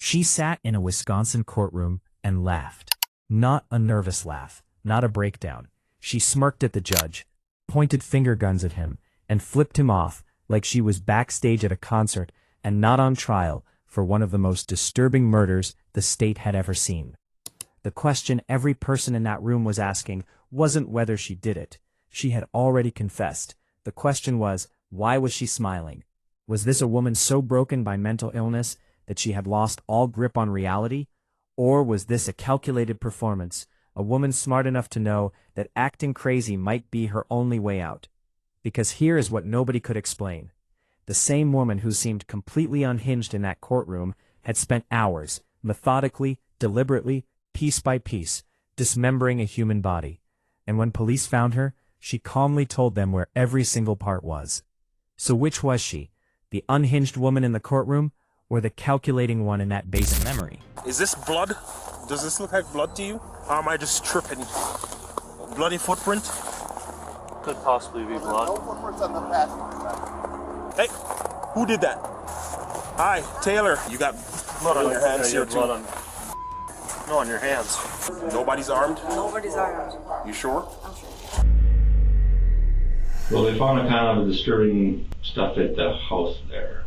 She sat in a Wisconsin courtroom and laughed. Not a nervous laugh, not a breakdown. She smirked at the judge, pointed finger guns at him, and flipped him off like she was backstage at a concert and not on trial for one of the most disturbing murders the state had ever seen. The question every person in that room was asking wasn't whether she did it. She had already confessed. The question was, why was she smiling? Was this a woman so broken by mental illness that she had lost all grip on reality? Or was this a calculated performance, a woman smart enough to know that acting crazy might be her only way out? Because here is what nobody could explain. The same woman who seemed completely unhinged in that courtroom had spent hours, methodically, deliberately, piece by piece, dismembering a human body. And when police found her, she calmly told them where every single part was. So which was she? The unhinged woman in the courtroom, or the calculating one in that basement? Memory. Is this blood? Does this look like blood to you? Or am I just tripping? Bloody footprint? Could possibly be blood. No footprints on the passenger side. Hey, who did that? Hi, Taylor. You got blood on your hands here too. No, on your hands. Nobody's armed? Nobody's armed. You sure? I'm sure. Well, they found a kind of disturbing stuff at the house there.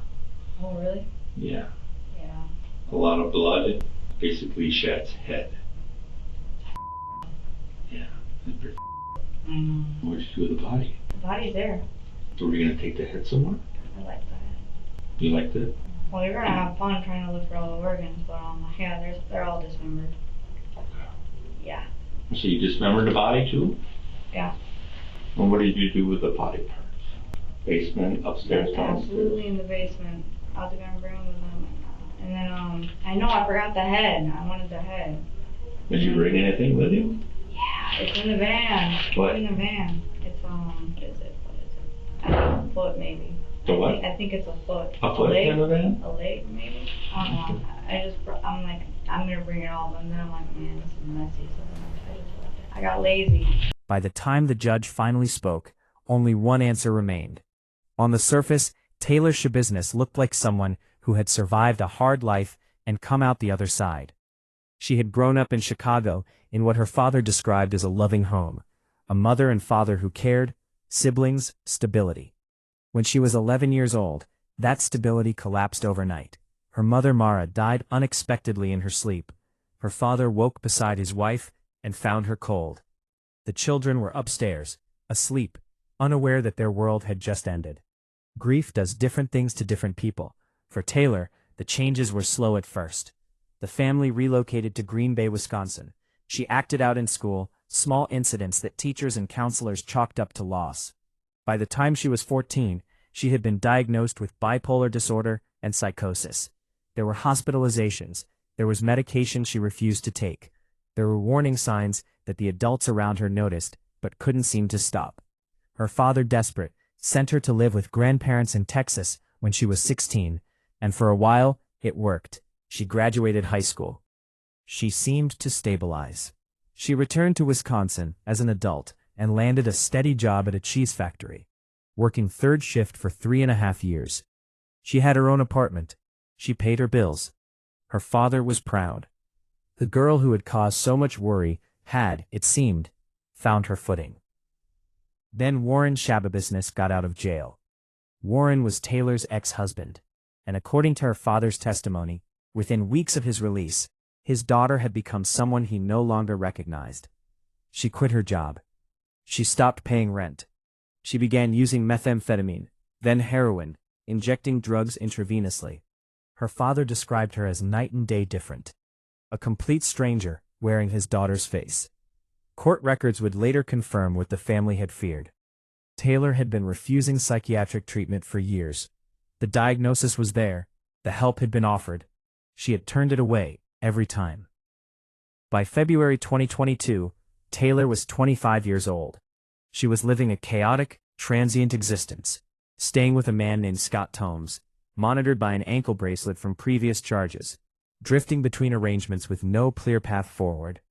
Oh, really? Yeah. Yeah. A lot of blood. Basically Shad's head. Yeah. That's pretty. I know. Where'd you do the body? The body's there. So we're gonna take the head somewhere? I like that. You liked it? Well, you're gonna have fun trying to look for all the organs, but yeah, they're all dismembered. Yeah. So you dismembered the body too? Yeah. And what did you do with the body parts? Basement, upstairs, downstairs? Absolutely in the basement. I was gonna bring them with them. And then, I know I forgot the head. I wanted the head. Did you bring anything with you? Yeah, it's in the van. What? It's in the van. It's, what is it? I think a foot, maybe. The what? I think it's a foot. A foot in the van? A leg, maybe. I don't know. I'm like, I'm gonna bring it all, but then I'm like, man, this is messy. So I just left it. I got lazy. By the time the judge finally spoke, only one answer remained. On the surface, Taylor Schabusiness looked like someone who had survived a hard life and come out the other side. She had grown up in Chicago in what her father described as a loving home, a mother and father who cared, siblings, stability. When she was 11 years old, that stability collapsed overnight. Her mother Mara died unexpectedly in her sleep. Her father woke beside his wife and found her cold. The children were upstairs, asleep, unaware that their world had just ended. Grief does different things to different people. For Taylor, the changes were slow at first. The family relocated to Green Bay, Wisconsin. She acted out in school, small incidents that teachers and counselors chalked up to loss. By the time she was 14, she had been diagnosed with bipolar disorder and psychosis. There were hospitalizations. There was medication she refused to take. There were warning signs that the adults around her noticed, but couldn't seem to stop. Her father, desperate, sent her to live with grandparents in Texas when she was 16, and for a while, it worked. She graduated high school. She seemed to stabilize. She returned to Wisconsin as an adult and landed a steady job at a cheese factory, working third shift for 3.5 years. She had her own apartment. She paid her bills. Her father was proud. The girl who had caused so much worry had, it seemed, found her footing. Then Warren Schabusiness got out of jail. Warren was Taylor's ex-husband, and according to her father's testimony, within weeks of his release, his daughter had become someone he no longer recognized. She quit her job. She stopped paying rent. She began using methamphetamine, then heroin, injecting drugs intravenously. Her father described her as night and day different. A complete stranger, wearing his daughter's face. Court records would later confirm what the family had feared. Taylor had been refusing psychiatric treatment for years. The diagnosis was there. The help had been offered. She had turned it away, every time. By February 2022, Taylor was 25 years old. She was living a chaotic, transient existence, staying with a man named Scott Tomes, monitored by an ankle bracelet from previous charges, drifting between arrangements with no clear path forward.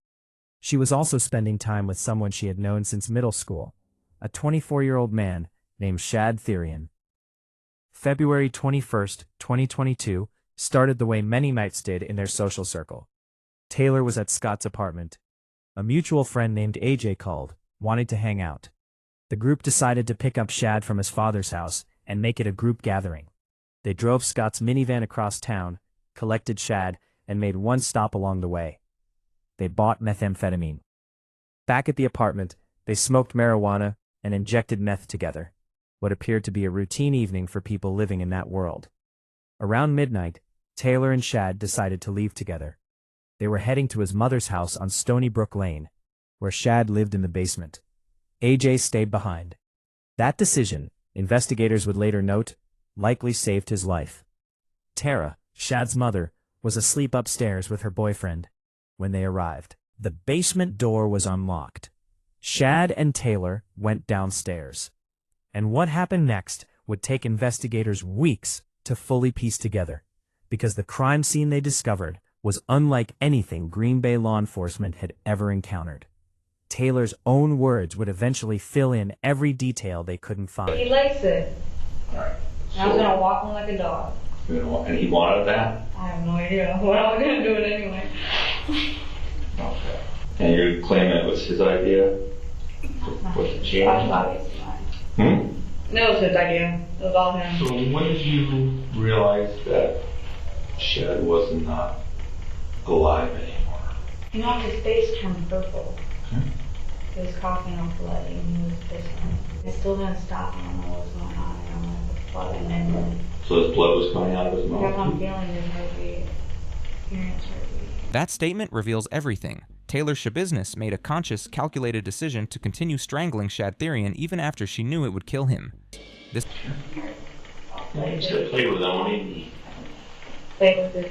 She was also spending time with someone she had known since middle school, a 24-year-old man named Shad Therian. February 21, 2022, started the way many nights did in their social circle. Taylor was at Scott's apartment. A mutual friend named AJ called, wanting to hang out. The group decided to pick up Shad from his father's house and make it a group gathering. They drove Scott's minivan across town, collected Shad, and made one stop along the way. They bought methamphetamine. Back at the apartment, they smoked marijuana and injected meth together, what appeared to be a routine evening for people living in that world. Around midnight, Taylor and Shad decided to leave together. They were heading to his mother's house on Stony Brook Lane, where Shad lived in the basement. AJ stayed behind. That decision, investigators would later note, likely saved his life. Tara, Shad's mother, was asleep upstairs with her boyfriend. When they arrived, the basement door was unlocked. Shad and Taylor went downstairs. And what happened next would take investigators weeks to fully piece together, because the crime scene they discovered was unlike anything Green Bay law enforcement had ever encountered. Taylor's own words would eventually fill in every detail they couldn't find. He likes it. Alright. And I was gonna walk him like a dog. And he wanted that? I have no idea. Well, I was gonna do it anyway. Okay. And you're claiming it was his idea? Was it changed? Obviously mine. No, it was his idea. It was all him. So when did you realize that Shad was not alive anymore? You know, his face turned purple. He was coughing up blood and he was pissing. It still didn't stop. I don't know what was going on. I don't know what the blood and then So his blood was coming out of his mouth? I kept on feeling his heartbeat. Hearing his heartbeat. That statement reveals everything. Taylor Schabusiness made a conscious, calculated decision to continue strangling Shadtherian even after she knew it would kill him. This You said play with Oni. Play with his.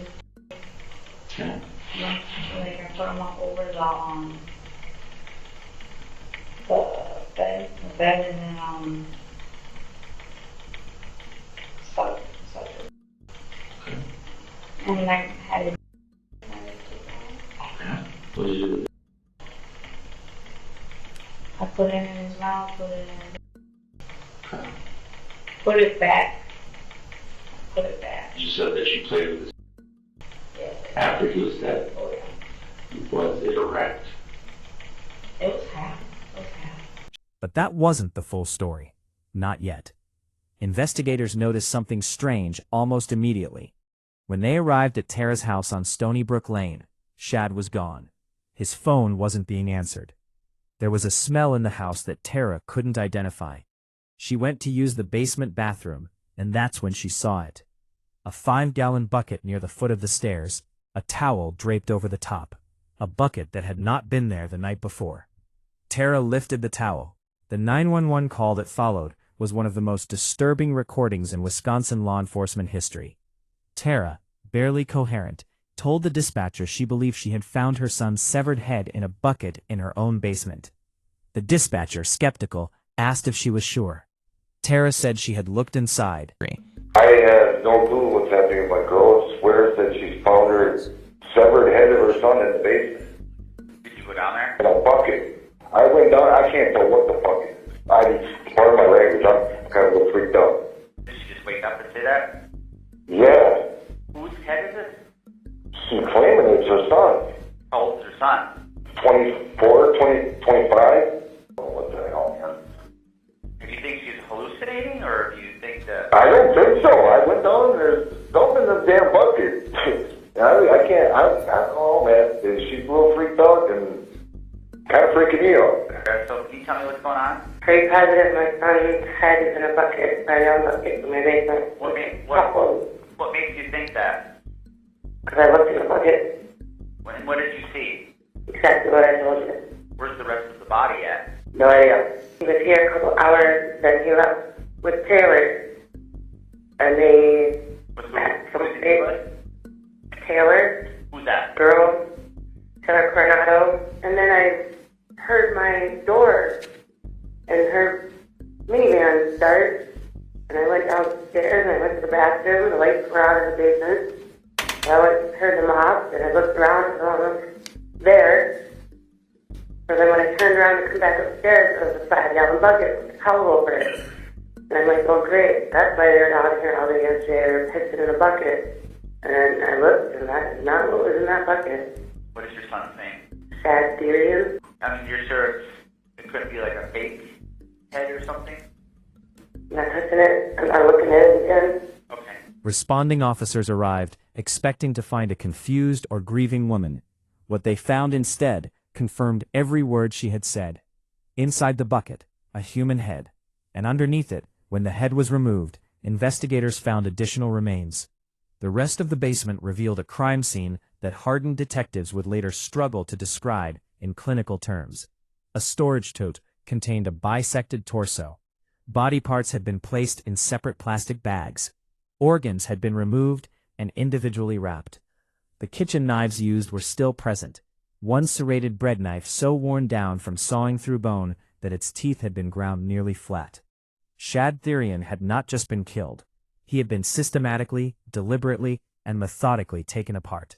Okay. Like I put him up over the bed and then such. Okay. And then I had it. Okay. What did you do? I put it in his mouth, put it in. Okay. Put it back. Put it back. You said that she played with his Yeah. after he was dead. Oh yeah. Was it erect? It was half. It was half. But that wasn't the full story. Not yet. Investigators noticed something strange almost immediately. When they arrived at Tara's house on Stony Brook Lane, Shad was gone. His phone wasn't being answered. There was a smell in the house that Tara couldn't identify. She went to use the basement bathroom, and that's when she saw it. A 5-gallon bucket near the foot of the stairs, a towel draped over the top, a bucket that had not been there the night before. Tara lifted the towel. The 911 call that followed was one of the most disturbing recordings in Wisconsin law enforcement history. Tara, barely coherent, told the dispatcher she believed she had found her son's severed head in a bucket in her own basement. The dispatcher, skeptical, asked if she was sure. Tara said she had looked inside. I have no clue what's happening with my girl. Swears that she's found her severed head of her son in the basement. Did you go down there? In a bucket. I went down, I can't tell what the fuck it is. Part of my language, I'm kind of a little freaked out. Did she just wake up and say that? Yeah. Whose head is it? She's claiming it's her son. How old's her son? 24, 25. Oh, what the hell, man. Do you think she's hallucinating, or do you think that... I don't think so. I went down and there's something in the damn bucket. I can't, I don't know, man. She's a little freaked out and kind of freaking me out. Okay, so can you tell me what's going on? Pretty positive my son's head is in a bucket, a young bucket in my basement. What makes you think that? Because I looked in the bucket. What did you see? Exactly what I told you. Where's the rest of the body at? No idea. He was here a couple hours, then he left with Taylor. And they... Taylor. Who's that? Girl. Taylor Coronado. And then I heard my door and her minivan start. And I went downstairs and I went to the bathroom. The lights were out in the basement. And I went and turned them off and I looked around and no one was there. So then when I turned around to come back upstairs, there was a 5-gallon bucket with a towel over it. And I'm like, oh great, that's why they're out here all day yesterday. They're pissing in a bucket. And I looked, and that is not what was in that bucket. What is your son's name? Schabusiness. I mean, you're sure it couldn't be like a fake head or something? Not touching it. I'm not looking at it again. Okay. Responding officers arrived, expecting to find a confused or grieving woman. What they found instead confirmed every word she had said. Inside the bucket, a human head. And underneath it, when the head was removed, investigators found additional remains. The rest of the basement revealed a crime scene that hardened detectives would later struggle to describe in clinical terms. A storage tote contained a bisected torso. Body parts had been placed in separate plastic bags. Organs had been removed and individually wrapped. The kitchen knives used were still present. One serrated bread knife so worn down from sawing through bone that its teeth had been ground nearly flat. Shad Therian had not just been killed. He had been systematically, deliberately, and methodically taken apart.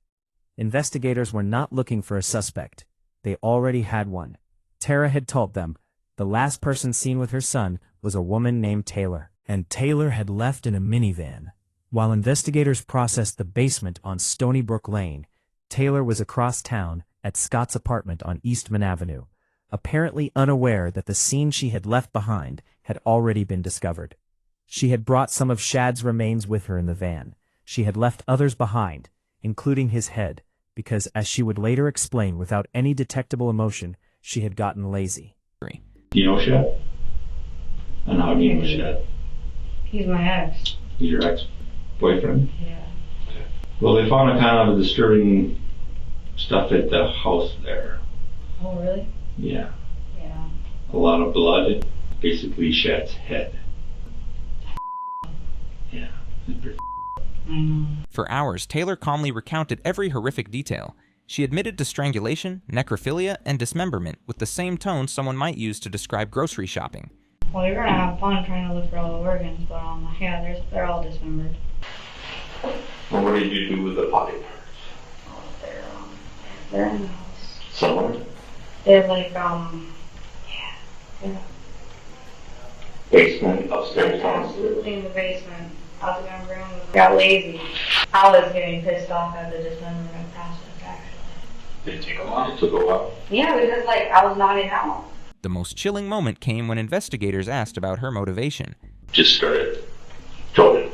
Investigators were not looking for a suspect. They already had one. Tara had told them the last person seen with her son was a woman named Taylor, and Taylor had left in a minivan. While investigators processed the basement on Stony Brook Lane, Taylor was across town at Scott's apartment on Eastman Avenue, apparently unaware that the scene she had left behind had already been discovered. She had brought some of Shad's remains with her in the van. She had left others behind, including his head, because, as she would later explain without any detectable emotion, she had gotten lazy. Do you know Shad? And how do you know Shad? He's my ex. He's your ex-boyfriend? Yeah. Well, they found a kind of disturbing stuff at the house there. Oh, really? Yeah. Yeah. A lot of blood. Basically Shad's head. Yeah. For hours, Taylor calmly recounted every horrific detail. She admitted to strangulation, necrophilia, and dismemberment with the same tone someone might use to describe grocery shopping. Well, you're gonna have fun trying to look for all the organs, but yeah, they're all dismembered. Well, what did you do with the body parts? Oh, they're in the house. Somewhere? They're like, Basement, upstairs, downstairs? Absolutely in the basement. I was gonna bring them. Got lazy. I was getting pissed off at the dismemberment process, actually. Did it take a while? It took a while. Yeah, because I was nodding out. The most chilling moment came when investigators asked about her motivation. Just started joking.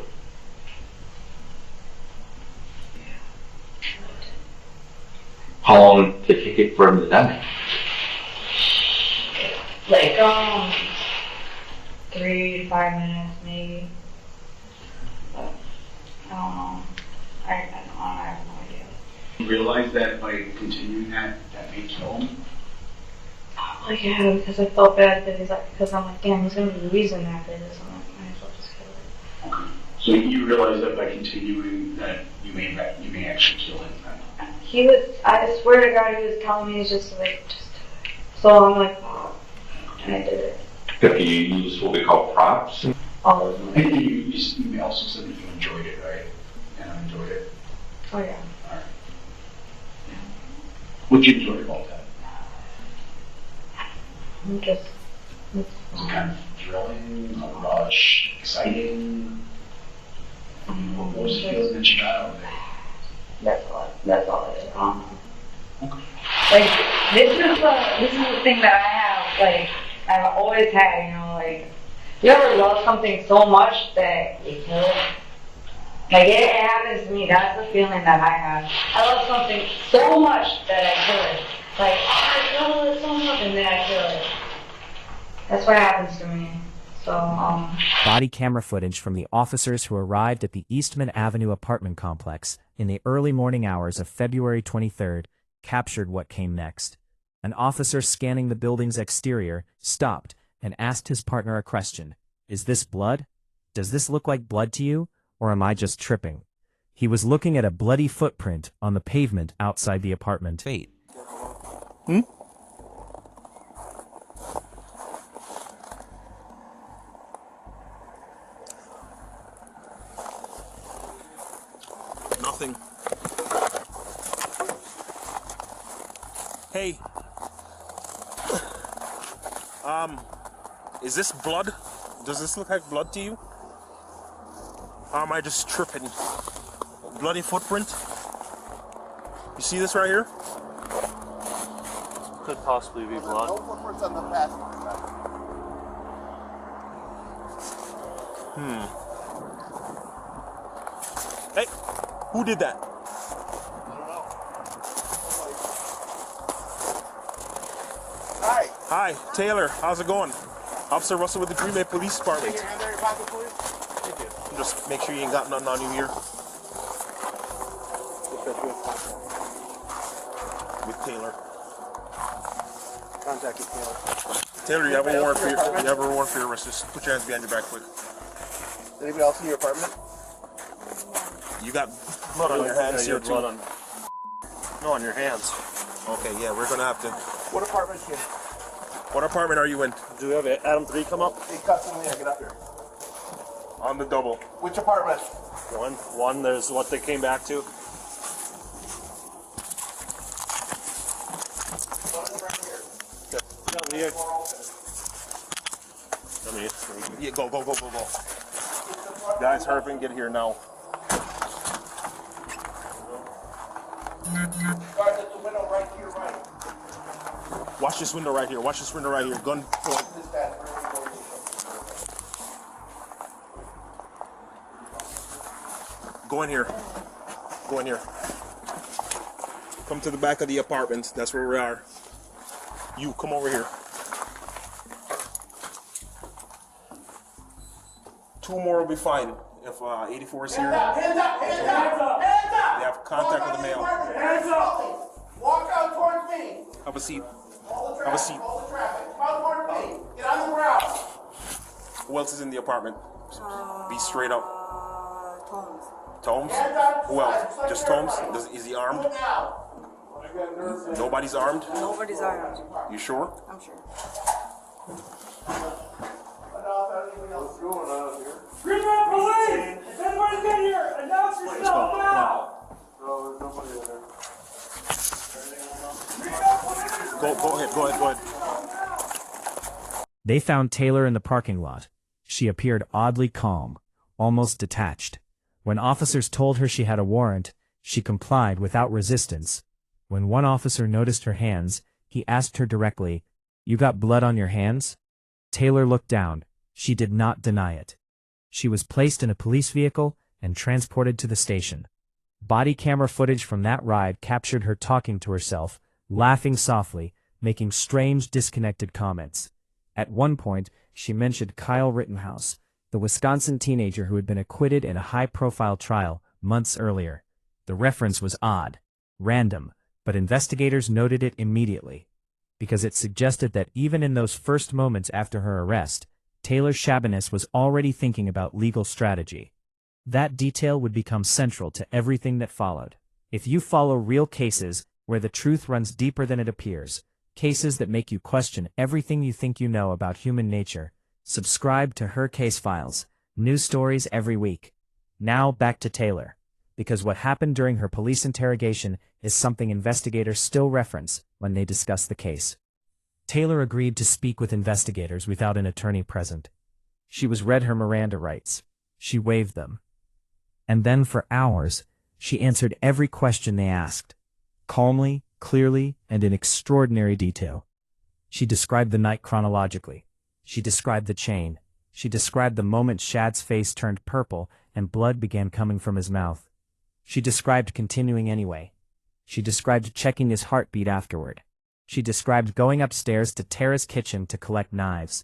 How long did it take it for him to die? Like, 3 to 5 minutes, maybe. But, I don't know. I have no idea. You realize that by continuing that may kill him? Like, yeah, because I felt bad because I'm like, damn, he's going to be losing after this. I'm like, might as well just kill it. Okay. So you realize that by continuing that you may actually kill him then? He was, I swear to God, he was telling me, just do it. So I'm like, oh, and I did it. Have you used what we call props? All of them. And you also said that you enjoyed it, right? And I enjoyed it. Oh, yeah. Alright. Yeah. What'd you enjoy about that? Just, Was it kind of thrilling, a rush, exciting? What was the feeling that you got out of it? That's all it is. Okay. Like, this is the thing that I have, like, I've always had, you know, like, you ever love something so much that you kill it? Like, it happens to me. That's the feeling that I have. I love something so much that I kill it. Like, oh, I love it so much, and then I kill it. That's what happens to me. So, Body camera footage from the officers who arrived at the Eastman Avenue apartment complex in the early morning hours of February 23rd captured what came next. An officer scanning the building's exterior stopped and asked his partner a question. Is this blood? Does this look like blood to you, or am I just tripping? He was looking at a bloody footprint on the pavement outside the apartment. Fate. Nothing. Hey. Is this blood? Does this look like blood to you? Or am I just tripping? bloody footprint. You see this right here? Could possibly be blood. No footprints on the passenger side. Hey, who did that? I don't know. Hi. Hi, Taylor. How's it going? Officer Russell with the Green Bay Police Department. Take your hand out of your pocket, please. Thank you. Just make sure you ain't got nothing on you here. With Taylor. Contact with Taylor. Taylor, you have a warrant for your arrest. Just put your hands behind your back, quick. Anybody else in your apartment? You got blood on your hands here too. No, on your hands. Okay, yeah, we're gonna have to. What apartment is you in? What apartment are you in? Do we have Adam 3 come up? Hey, cut something there. Get up here. On the double. Which apartment? One, there's what they came back to. Yeah, go. Guys, hurry up and get here now. Guys, at the window right here, right. Watch this window right here. Gun point. This guy's Go in here. Come to the back of the apartment. That's where we are. You, come over here. 2 more will be fine. If 84 is here, Hands up! they have contact with the mail. Hands up! Walk out towards me. Have a seat. All the traffic. Come out towards me. Get on the ground. Who else is in the apartment? Be straight up. Tomes? Hands up. Who else? Just Tomes? Is he armed? Do it now. Nobody's armed? Nobody's armed. You sure? I'm sure. Green Bay Police! If anybody's in here, announce yourself now! Go ahead. They found Taylor in the parking lot. She appeared oddly calm, almost detached. When officers told her she had a warrant, she complied without resistance. When one officer noticed her hands, he asked her directly, "You got blood on your hands?" Taylor looked down. She did not deny it. She was placed in a police vehicle and transported to the station. Body camera footage from that ride captured her talking to herself, laughing softly, making strange, disconnected comments. At one point, she mentioned Kyle Rittenhouse, the Wisconsin teenager who had been acquitted in a high-profile trial months earlier. The reference was odd, random, but investigators noted it immediately, because it suggested that even in those first moments after her arrest, Taylor Schabusiness was already thinking about legal strategy. That detail would become central to everything that followed. If you follow real cases where the truth runs deeper than it appears, cases that make you question everything you think you know about human nature, subscribe to Her Case Files, new stories every week. Now back to Taylor, because what happened during her police interrogation is something investigators still reference when they discuss the case. Taylor agreed to speak with investigators without an attorney present. She was read her Miranda rights. She waived them. And then for hours, she answered every question they asked, calmly, clearly, and in extraordinary detail. She described the night chronologically. She described the chain. She described the moment Shad's face turned purple and blood began coming from his mouth. She described continuing anyway. She described checking his heartbeat afterward. She described going upstairs to Tara's kitchen to collect knives.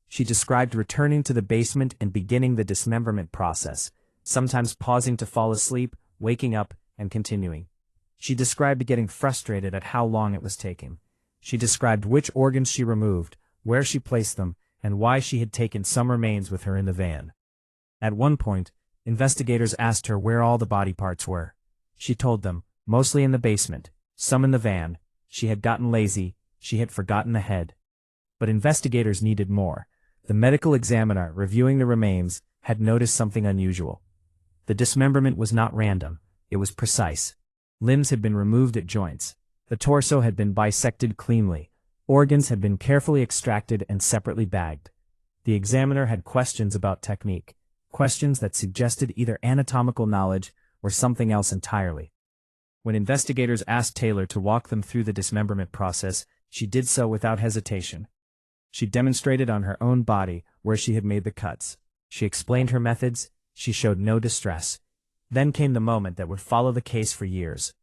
She described returning to the basement and beginning the dismemberment process, sometimes pausing to fall asleep, waking up, and continuing. She described getting frustrated at how long it was taking. She described which organs she removed, where she placed them, and why she had taken some remains with her in the van. At one point, investigators asked her where all the body parts were. She told them, mostly in the basement, some in the van. She had gotten lazy, she had forgotten the head. But investigators needed more. The medical examiner reviewing the remains had noticed something unusual. The dismemberment was not random, it was precise. Limbs had been removed at joints. The torso had been bisected cleanly. Organs had been carefully extracted and separately bagged. The examiner had questions about technique, questions that suggested either anatomical knowledge or something else entirely. When investigators asked Taylor to walk them through the dismemberment process, she did so without hesitation. She demonstrated on her own body where she had made the cuts. She explained her methods. She showed no distress. Then came the moment that would follow the case for years.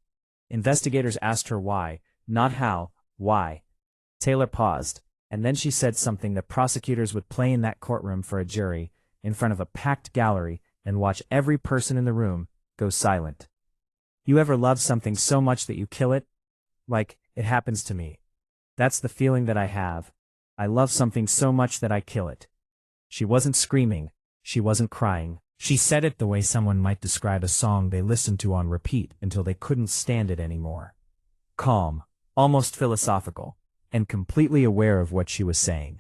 Investigators asked her why, not how, why. Taylor paused, and then she said something that prosecutors would play in that courtroom for a jury, in front of a packed gallery, and watch every person in the room go silent. You ever love something so much that you kill it? Like, it happens to me. That's the feeling that I have. I love something so much that I kill it. She wasn't screaming. She wasn't crying. She said it the way someone might describe a song they listened to on repeat until they couldn't stand it anymore. Calm, almost philosophical, and completely aware of what she was saying.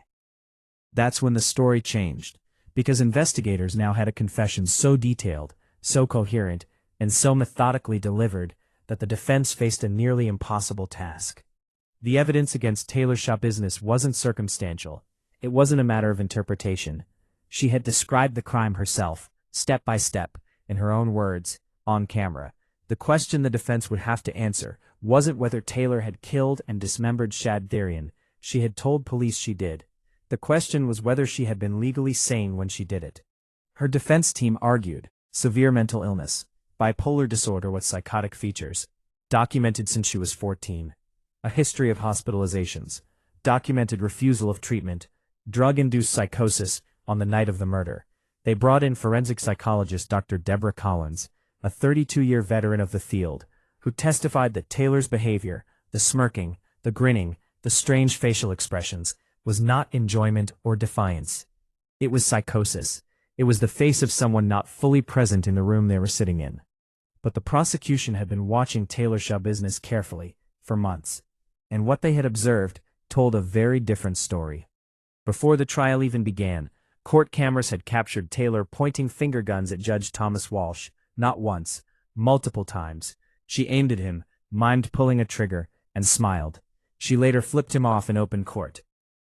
That's when the story changed, because investigators now had a confession so detailed, so coherent, and so methodically delivered that the defense faced a nearly impossible task. The evidence against Taylor Schabusiness wasn't circumstantial. It wasn't a matter of interpretation. She had described the crime herself, step by step, in her own words, on camera. The question the defense would have to answer wasn't whether Taylor had killed and dismembered Shad Therian. She had told police she did. The question was whether she had been legally sane when she did it. Her defense team argued severe mental illness, bipolar disorder with psychotic features, documented since she was 14, a history of hospitalizations, documented refusal of treatment, drug-induced psychosis on the night of the murder. They brought in forensic psychologist Dr. Deborah Collins, a 32-year veteran of the field, who testified that Taylor's behavior, the smirking, the grinning, the strange facial expressions, was not enjoyment or defiance. It was psychosis. It was the face of someone not fully present in the room they were sitting in. But the prosecution had been watching Taylor Schabusiness carefully, for months, and what they had observed told a very different story. Before the trial even began, court cameras had captured Taylor pointing finger guns at Judge Thomas Walsh, not once, multiple times. She aimed at him, mimed pulling a trigger, and smiled. She later flipped him off in open court.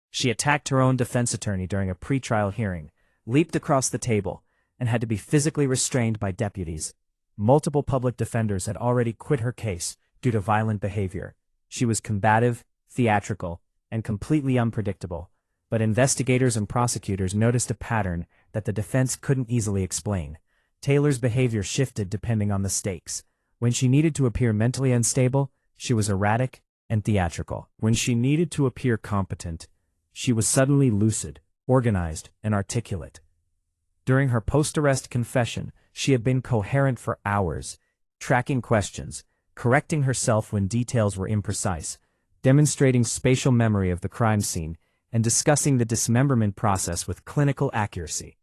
She attacked her own defense attorney during a pretrial hearing, leaped across the table, and had to be physically restrained by deputies. Multiple public defenders had already quit her case due to violent behavior. She was combative, theatrical, and completely unpredictable, but investigators and prosecutors noticed a pattern that the defense couldn't easily explain. Taylor's behavior shifted depending on the stakes. When she needed to appear mentally unstable, she was erratic and theatrical. When she needed to appear competent, she was suddenly lucid, organized, and articulate. During her post-arrest confession, she had been coherent for hours, tracking questions, correcting herself when details were imprecise, demonstrating spatial memory of the crime scene, and discussing the dismemberment process with clinical accuracy.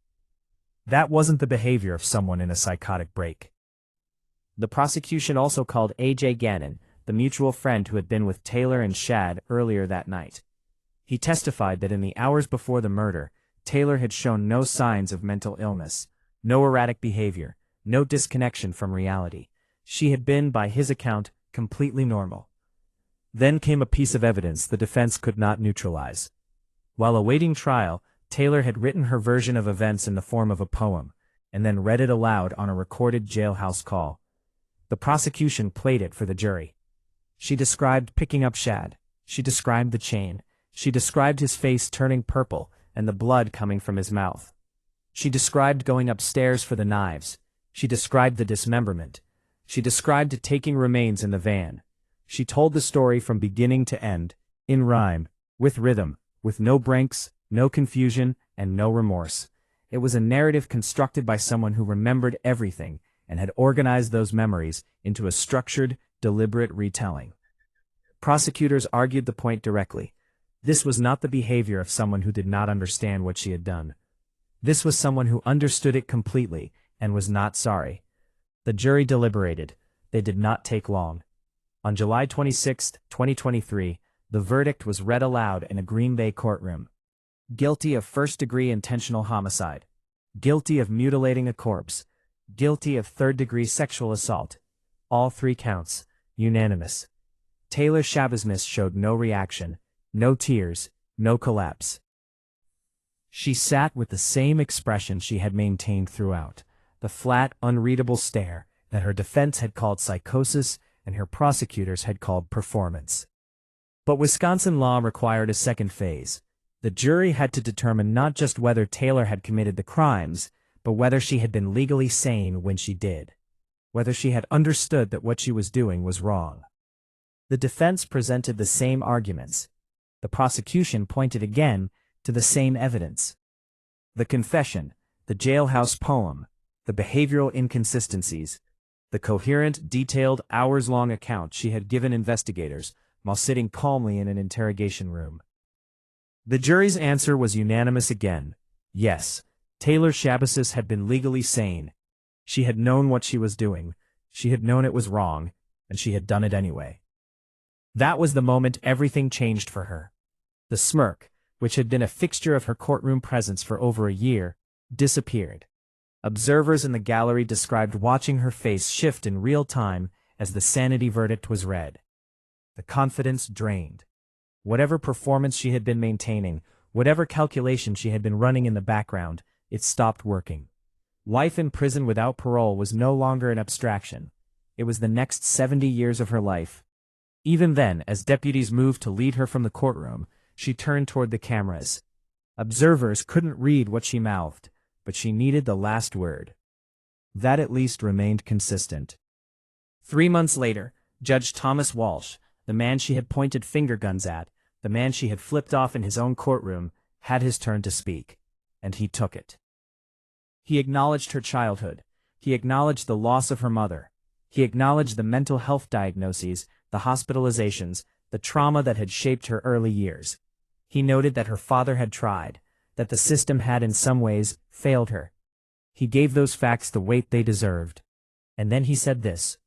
That wasn't the behavior of someone in a psychotic break. The prosecution also called A.J. Gannon, the mutual friend who had been with Taylor and Shad earlier that night. He testified that in the hours before the murder, Taylor had shown no signs of mental illness, no erratic behavior, no disconnection from reality. She had been, by his account, completely normal. Then came a piece of evidence the defense could not neutralize. While awaiting trial, Taylor had written her version of events in the form of a poem, and then read it aloud on a recorded jailhouse call. The prosecution played it for the jury. She described picking up Shad. She described the chain. She described his face turning purple and the blood coming from his mouth. She described going upstairs for the knives. She described the dismemberment. She described taking remains in the van. She told the story from beginning to end, in rhyme, with rhythm, with no breaks, no confusion, and no remorse. It was a narrative constructed by someone who remembered everything and had organized those memories into a structured, deliberate retelling. Prosecutors argued the point directly. This was not the behavior of someone who did not understand what she had done. This was someone who understood it completely and was not sorry. The jury deliberated. They did not take long. On July 26, 2023, the verdict was read aloud in a Green Bay courtroom. Guilty of first-degree intentional homicide. Guilty of mutilating a corpse. Guilty of third-degree sexual assault. All 3 counts. Unanimous. Taylor Schabusiness showed no reaction, no tears, no collapse. She sat with the same expression she had maintained throughout, the flat, unreadable stare, that her defense had called psychosis and her prosecutors had called performance. But Wisconsin law required a second phase. The jury had to determine not just whether Taylor had committed the crimes, but whether she had been legally sane when she did. Whether she had understood that what she was doing was wrong. The defense presented the same arguments. The prosecution pointed again to the same evidence. The confession, the jailhouse poem, the behavioral inconsistencies, the coherent, detailed, hours-long account she had given investigators while sitting calmly in an interrogation room. The jury's answer was unanimous again. Yes, Taylor Schabusiness had been legally sane. She had known what she was doing, she had known it was wrong, and she had done it anyway. That was the moment everything changed for her. The smirk, which had been a fixture of her courtroom presence for over a year, disappeared. Observers in the gallery described watching her face shift in real time as the sanity verdict was read. The confidence drained. Whatever performance she had been maintaining, whatever calculation she had been running in the background, it stopped working. Life in prison without parole was no longer an abstraction. It was the next 70 years of her life. Even then, as deputies moved to lead her from the courtroom, she turned toward the cameras. Observers couldn't read what she mouthed, but she needed the last word. That at least remained consistent. 3 months later, Judge Thomas Walsh, the man she had pointed finger guns at, the man she had flipped off in his own courtroom, had his turn to speak, and he took it. He acknowledged her childhood. He acknowledged the loss of her mother. He acknowledged the mental health diagnoses, the hospitalizations, the trauma that had shaped her early years. He noted that her father had tried, that the system had in some ways failed her. He gave those facts the weight they deserved. And then he said this: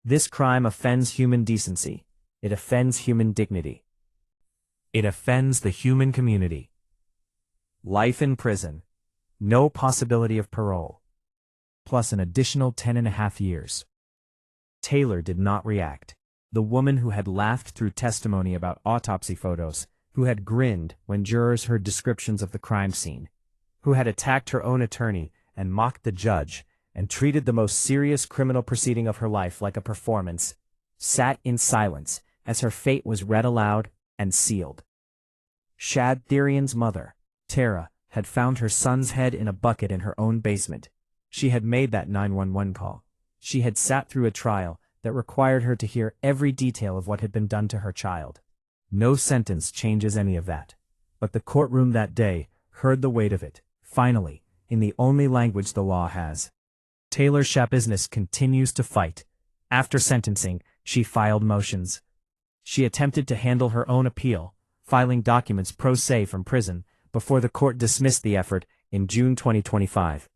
"This crime offends human decency. It offends human dignity. It offends the human community. Life in prison. No possibility of parole. Plus an additional 10.5 years. Taylor did not react. The woman who had laughed through testimony about autopsy photos, who had grinned when jurors heard descriptions of the crime scene, who had attacked her own attorney and mocked the judge and treated the most serious criminal proceeding of her life like a performance, sat in silence as her fate was read aloud and sealed. Shad Therian's mother, Tara, had found her son's head in a bucket in her own basement. She had made that 911 call. She had sat through a trial that required her to hear every detail of what had been done to her child. No sentence changes any of that. But the courtroom that day heard the weight of it, finally, in the only language the law has. Taylor Schabusiness continues to fight. After sentencing, she filed motions. She attempted to handle her own appeal, filing documents pro se from prison, before the court dismissed the effort in June 2025.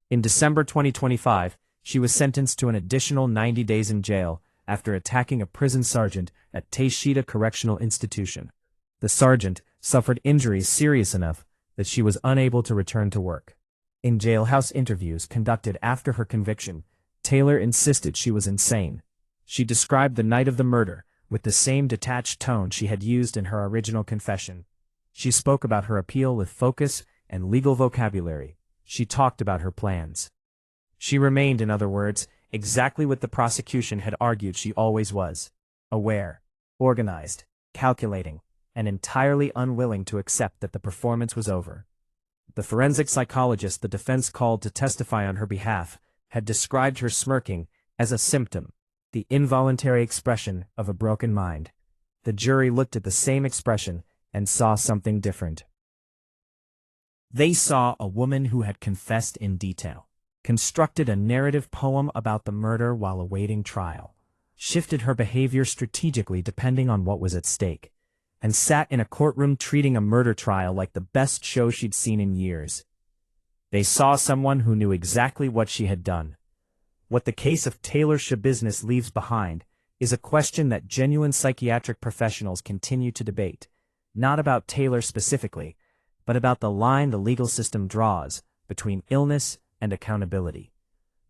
In December 2025, she was sentenced to an additional 90 days in jail after attacking a prison sergeant at Tayshita Correctional Institution. The sergeant suffered injuries serious enough that she was unable to return to work. In jailhouse interviews conducted after her conviction, Taylor insisted she was insane. She described the night of the murder with the same detached tone she had used in her original confession. She spoke about her appeal with focus and legal vocabulary. She talked about her plans. She remained, in other words, exactly what the prosecution had argued she always was: aware, organized, calculating, and entirely unwilling to accept that the performance was over. The forensic psychologist the defense called to testify on her behalf had described her smirking as a symptom, the involuntary expression of a broken mind. The jury looked at the same expression and saw something different. They saw a woman who had confessed in detail, constructed a narrative poem about the murder while awaiting trial, shifted her behavior strategically depending on what was at stake, and sat in a courtroom treating a murder trial like the best show she'd seen in years. They saw someone who knew exactly what she had done. What the case of Taylor Schabusiness leaves behind is a question that genuine psychiatric professionals continue to debate, not about Taylor specifically, but about the line the legal system draws between illness and accountability.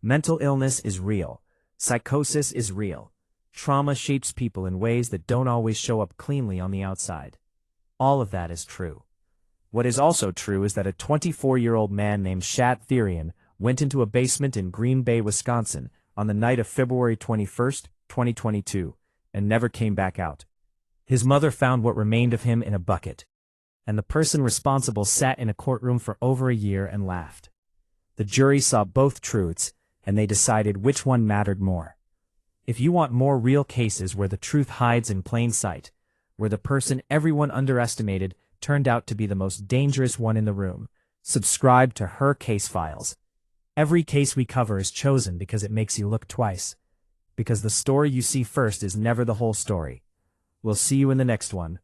Mental illness is real. Psychosis is real. Trauma shapes people in ways that don't always show up cleanly on the outside. All of that is true. What is also true is that a 24-year-old man named Shad Therian went into a basement in Green Bay, Wisconsin, on the night of February 21st, 2022, and never came back out. His mother found what remained of him in a bucket, and the person responsible sat in a courtroom for over a year and laughed. The jury saw both truths, and they decided which one mattered more. If you want more real cases where the truth hides in plain sight, where the person everyone underestimated turned out to be the most dangerous one in the room, subscribe to Her Case Files. Every case we cover is chosen because it makes you look twice. Because the story you see first is never the whole story. We'll see you in the next one.